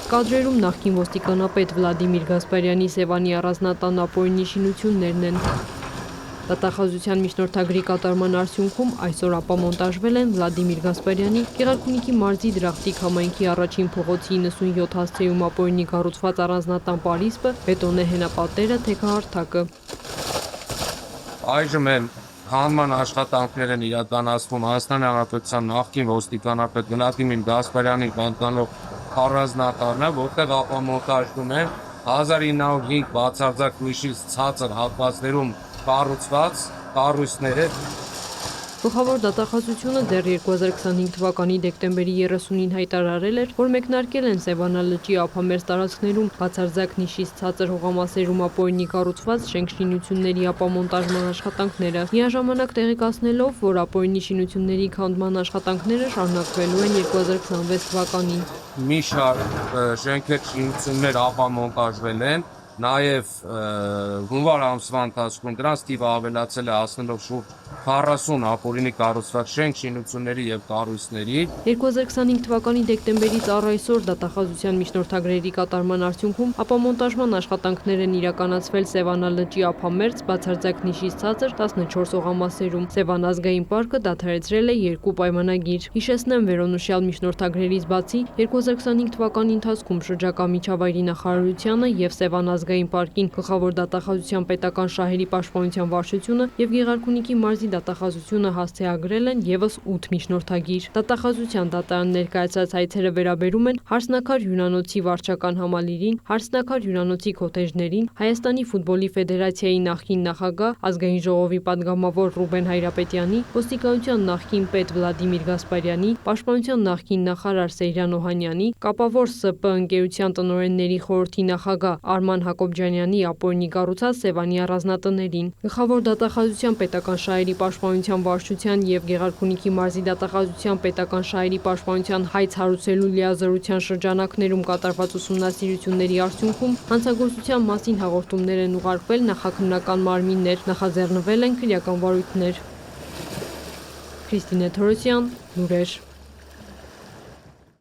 Կադրերում նախկին ոստիկանապետ Վլադիմիր Գասպարյանի Սևանի առանձնատան ապօրինի շինություններն են։ Դատախազության միջնորդագրի կատարման արդյունքում այսօր ապամոնտաժվել են Վլադիմիր Գասպարյանի Գեղարքունիքի մարզի Դրախտիկ համայնքի առաջին փողոցի 97 հասցեում ապօրինի կառուցված առանձնատան պարիսպը, բետոնե հենապատերը, թեքահարթակը։ Այժմ էլ հանման աշխատանքներ են իրականացվում Հայաստանի Հանրապետության նախկին ոստիկանապետ Վլադիմիր Գասպարյանի պատկանող առանձնատանը, որտեղ ապամոնտաժվում են 1905 բացարձակ ուրիշից ցածր հատվածներում կառուցված կառույցները։ Գլխավոր դատախազությունը դեռ 2025 թվականի դեկտեմբերի 30-ին հայտարարել էր, որ մեկնարկել են Սևանա լճի ափամերձ տարածքներում բացարձակ նիշից ցածր հողամասերում ապօրինի կառուցված շենք-շինությունների ապամոնտաժման աշխատանքները, միաժամանակ տեղեկացնելով, որ ապօրինի շինությունների քանդման աշխատանքները շարունակվելու են 2026 թվականին։ Մի շարք շենքեր-շինություններ ապամոնտաժվել են, նաև հունվար ամսվա ընթացքում դրանց թիվը ավելացել է, հասնելով շուրջ 40 ապօրինի կառուցված շենք-շինությունների և կառույցների։ 2025 թվականի դեկտեմբերից առ այսօր դատախազության միջնորդագրերի կատարման արդյունքում ապամոնտաժման աշխատանքներ են իրականացվել Սևանա լճի ափամերձ բացարձակ նիշից ցածր 14 հողամասերում։ Սևան ազգային պարկը դադարեցրել է 2 պայմանագիր։ Հիշեցնեմ, վերոնշյալ միջնորդագրերից բացի 2025 թվականի ընթացքում շրջակա միջավայրի նախարարությանը և Սևան ազգային պարկին գլխավոր դատախազության պետական շահերի պաշտպանության վարչությունը և Գեղարքունիքի մարզի դատախազությունը հասցեագրել են ևս 8 միջնորդագիր։ Դատախազության դատարան ներկայացրած հայցերը վերաբերում են Հարսնաքար հյուրանոցի վարչական համալիրին, Հարսնաքար հյուրանոցի քոթեջներին, Հայաստանի ֆուտբոլի ֆեդերացիայի նախկին նախագահ, ազգային ժողովի պատգամավոր Ռուբեն Հայրապետյանի, ոստիկանության նախկին պետ Վլադիմիր Գասպարյանի, պաշտպանության նախկին նախարար Սեյրան Օհանյանի, Կապավոր ՍՊ ընկերության տնօրենների խորհրդի նախագահ Արման Հակոբյանյանի ապօրինի կառուցած Սևանի առանձնատներին։ Գլխավոր դատախազության պետական շահերի պաշտպանության վարչության և Գեղարքունիքի մարզի դատախազության պետական շահերի պաշտպանության հայց հարուցելու լիազորության շրջանակներում կատարված ուսումնասիրությունների արդյունքում հանցագործության մասին հաղորդումներ են ուղարկվել նախաքննական մարմիններ, նախաձեռնվել են քրեական վարույթներ։ Քրիստինե Թորոսյան, լուրեր։